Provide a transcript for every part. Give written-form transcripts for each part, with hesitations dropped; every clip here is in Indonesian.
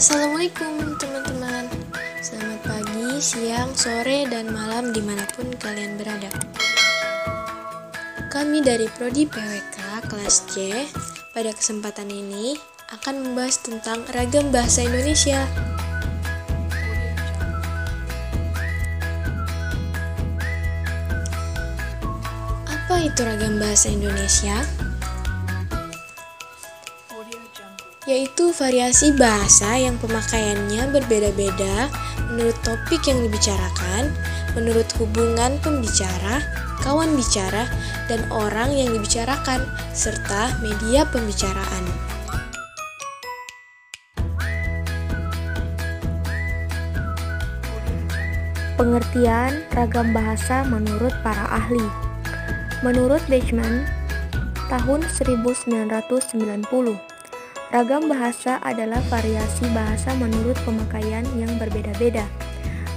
Assalamualaikum teman-teman. Selamat pagi, siang, sore, dan malam dimanapun kalian berada. Kami dari Prodi PWK kelas C pada kesempatan ini akan membahas tentang ragam bahasa Indonesia. Apa itu ragam bahasa Indonesia? Yaitu variasi bahasa yang pemakaiannya berbeda-beda menurut topik yang dibicarakan, menurut hubungan pembicara, kawan bicara, dan orang yang dibicarakan, serta media pembicaraan. Pengertian ragam bahasa menurut para ahli. Menurut Bachmann, tahun 1990, ragam bahasa adalah variasi bahasa menurut pemakaian yang berbeda-beda,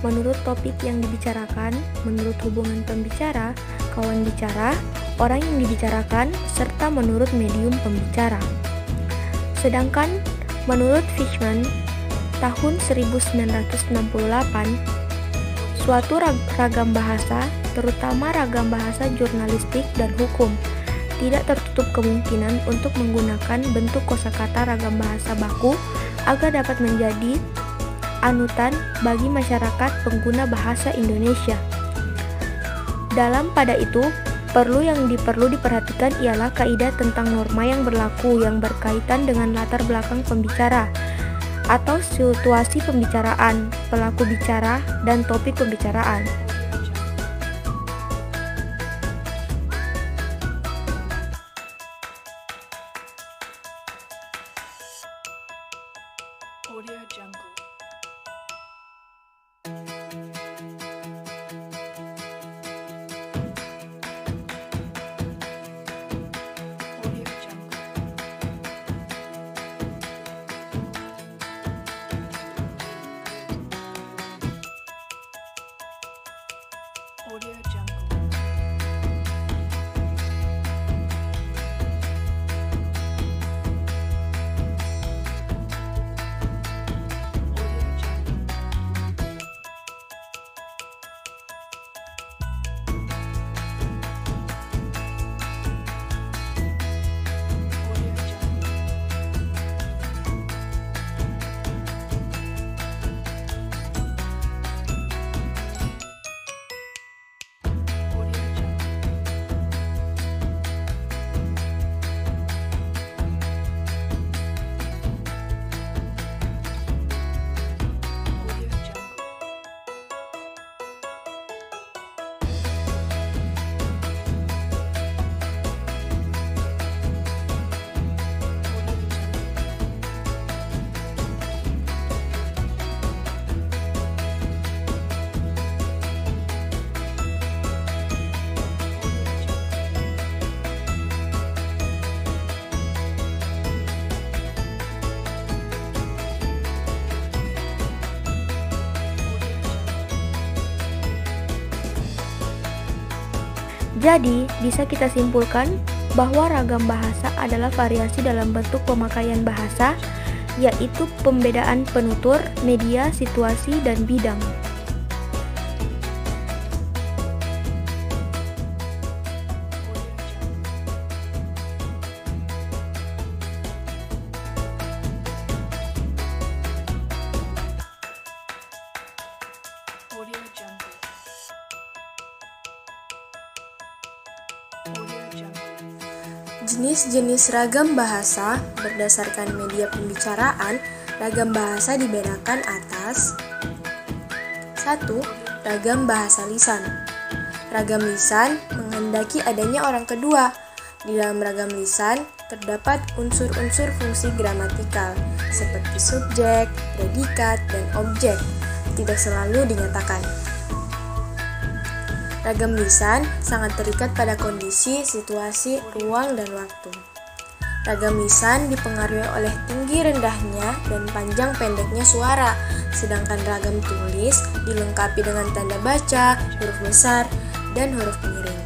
menurut topik yang dibicarakan, menurut hubungan pembicara, kawan bicara, orang yang dibicarakan, serta menurut medium pembicara. Sedangkan menurut Fishman, tahun 1968, suatu ragam bahasa, terutama ragam bahasa jurnalistik dan hukum, tidak tertutup kemungkinan untuk menggunakan bentuk kosakata ragam bahasa baku agar dapat menjadi anutan bagi masyarakat pengguna bahasa Indonesia. Pada itu, perlu diperhatikan ialah kaidah tentang norma yang berlaku yang berkaitan dengan latar belakang pembicara atau situasi pembicaraan, pelaku bicara, dan topik pembicaraan. Jadi, bisa kita simpulkan bahwa ragam bahasa adalah variasi dalam bentuk pemakaian bahasa, yaitu pembedaan penutur, media, situasi, dan bidang. Jenis-jenis ragam bahasa berdasarkan media pembicaraan, ragam bahasa dibedakan atas 1. Ragam bahasa lisan. Ragam lisan menghendaki adanya orang kedua. Di dalam ragam lisan terdapat unsur-unsur fungsi gramatikal seperti subjek, predikat, dan objek. Tidak selalu dinyatakan. Ragam lisan sangat terikat pada kondisi, situasi, ruang, dan waktu. Ragam lisan dipengaruhi oleh tinggi rendahnya dan panjang pendeknya suara, sedangkan ragam tulis dilengkapi dengan tanda baca, huruf besar, dan huruf miring.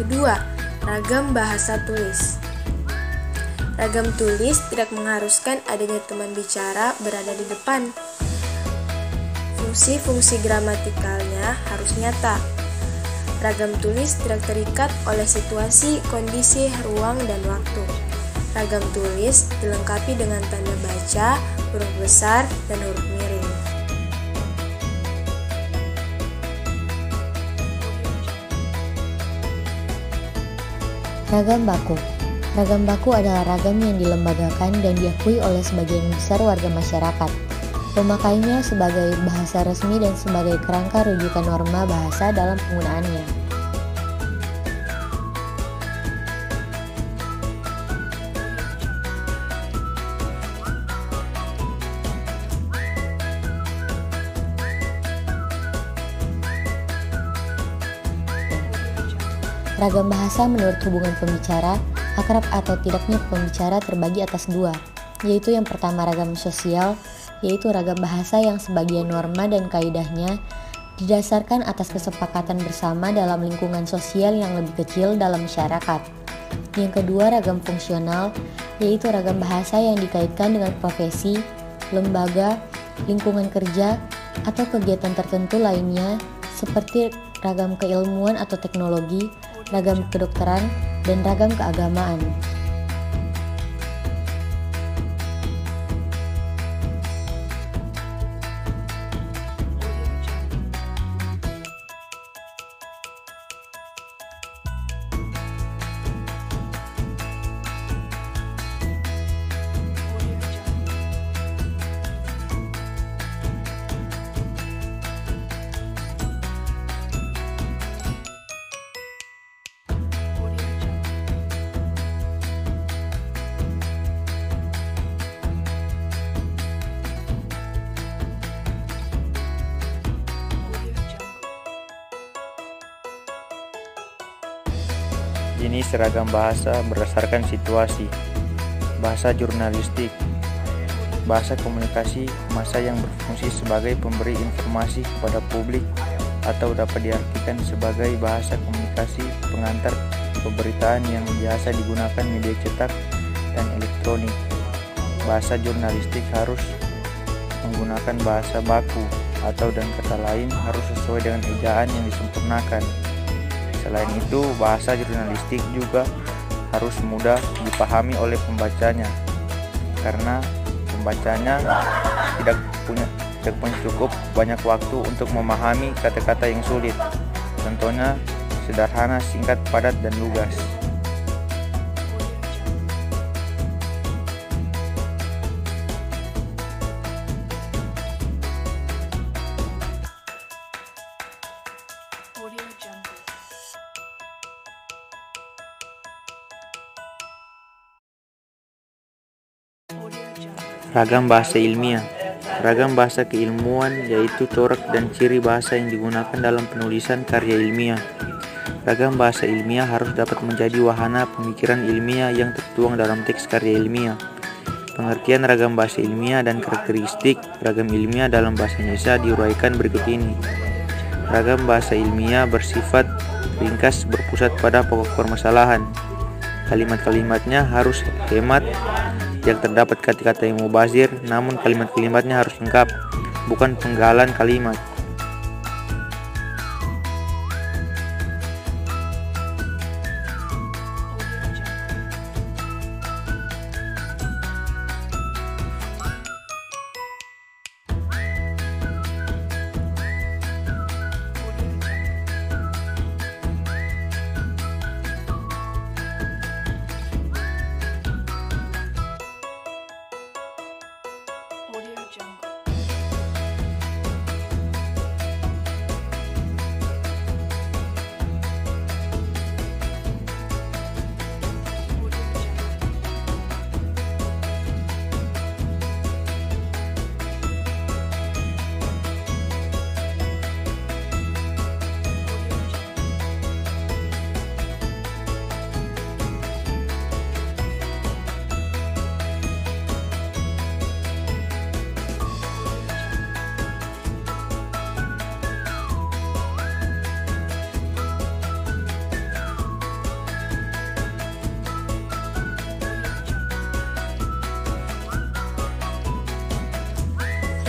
Kedua, ragam bahasa tulis. Ragam tulis tidak mengharuskan adanya teman bicara berada di depan. Fungsi-fungsi gramatikalnya harus nyata. Ragam tulis tidak terikat oleh situasi, kondisi, ruang, dan waktu. Ragam tulis dilengkapi dengan tanda baca, huruf besar, dan huruf miring. Ragam baku. Ragam baku adalah ragam yang dilembagakan dan diakui oleh sebagian besar warga masyarakat. Pemakainya sebagai bahasa resmi dan sebagai kerangka rujukan norma bahasa dalam penggunaannya. Ragam bahasa menurut hubungan pembicara, akrab atau tidaknya pembicara terbagi atas dua, yaitu yang pertama ragam sosial, yaitu ragam bahasa yang sebagian norma dan kaidahnya didasarkan atas kesepakatan bersama dalam lingkungan sosial yang lebih kecil dalam masyarakat. Yang kedua ragam fungsional, yaitu ragam bahasa yang dikaitkan dengan profesi, lembaga, lingkungan kerja, atau kegiatan tertentu lainnya seperti ragam keilmuan atau teknologi, ragam kedokteran, dan ragam keagamaan. Jenis ragam bahasa berdasarkan situasi. Bahasa jurnalistik. Bahasa komunikasi massa yang berfungsi sebagai pemberi informasi kepada publik atau dapat diartikan sebagai bahasa komunikasi pengantar pemberitaan yang biasa digunakan media cetak dan elektronik. Bahasa jurnalistik harus menggunakan bahasa baku atau dengan kata lain harus sesuai dengan ejaan yang disempurnakan. Selain itu, bahasa jurnalistik juga harus mudah dipahami oleh pembacanya, karena pembacanya tidak punya cukup banyak waktu untuk memahami kata-kata yang sulit. Contohnya sederhana, singkat, padat, dan lugas. Ragam bahasa ilmiah. Ragam bahasa keilmuan yaitu corak dan ciri bahasa yang digunakan dalam penulisan karya ilmiah. Ragam bahasa ilmiah harus dapat menjadi wahana pemikiran ilmiah yang tertuang dalam teks karya ilmiah. Pengertian ragam bahasa ilmiah dan karakteristik ragam ilmiah dalam bahasa Indonesia diuraikan berikut ini. Ragam bahasa ilmiah bersifat ringkas, berpusat pada pokok permasalahan. Kalimat-kalimatnya harus hemat, yang terdapat kata-kata yang mubazir, namun kalimat-kalimatnya harus lengkap, bukan penggalan kalimat.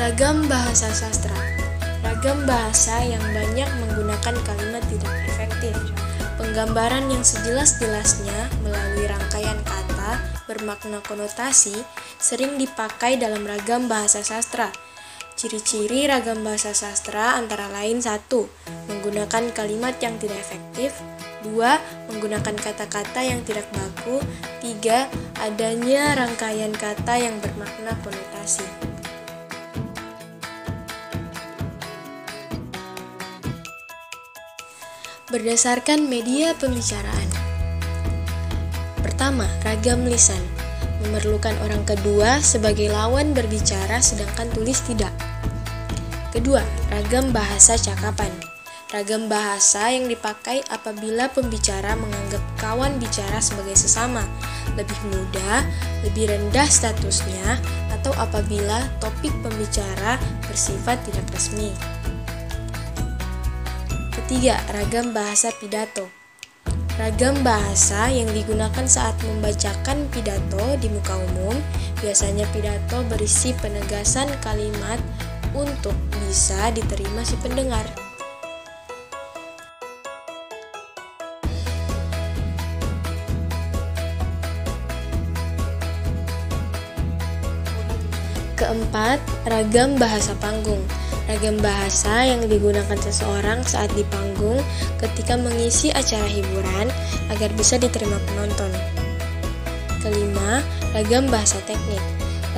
Ragam bahasa sastra. Ragam bahasa yang banyak menggunakan kalimat tidak efektif. Penggambaran yang sejelas-jelasnya melalui rangkaian kata bermakna konotasi sering dipakai dalam ragam bahasa sastra. Ciri-ciri ragam bahasa sastra antara lain 1. Menggunakan kalimat yang tidak efektif. 2. Menggunakan kata-kata yang tidak baku. 3. Adanya rangkaian kata yang bermakna konotasi. Berdasarkan media pembicaraan. Pertama, ragam lisan. Memerlukan orang kedua sebagai lawan berbicara sedangkan tulis tidak. Kedua, ragam bahasa cakapan. Ragam bahasa yang dipakai apabila pembicara menganggap kawan bicara sebagai sesama, lebih muda, lebih rendah statusnya, atau apabila topik pembicara bersifat tidak resmi. Ketiga, ragam bahasa pidato. Ragam bahasa yang digunakan saat membacakan pidato di muka umum, biasanya pidato berisi penegasan kalimat untuk bisa diterima si pendengar. Keempat, ragam bahasa panggung. Ragam bahasa yang digunakan seseorang saat di panggung ketika mengisi acara hiburan agar bisa diterima penonton. Kelima, ragam bahasa teknik.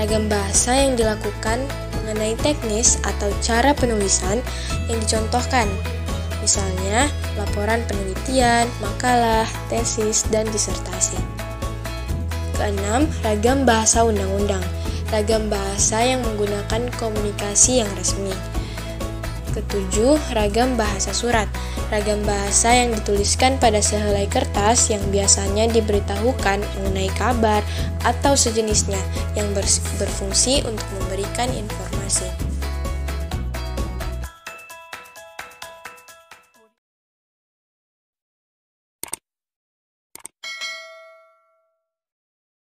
Ragam bahasa yang dilakukan mengenai teknis atau cara penulisan yang dicontohkan. Misalnya, laporan penelitian, makalah, tesis, dan disertasi. Keenam, ragam bahasa undang-undang. Ragam bahasa yang menggunakan komunikasi yang resmi. Ketujuh, ragam bahasa surat. Ragam bahasa yang dituliskan pada sehelai kertas yang biasanya diberitahukan mengenai kabar atau sejenisnya yang berfungsi untuk memberikan informasi.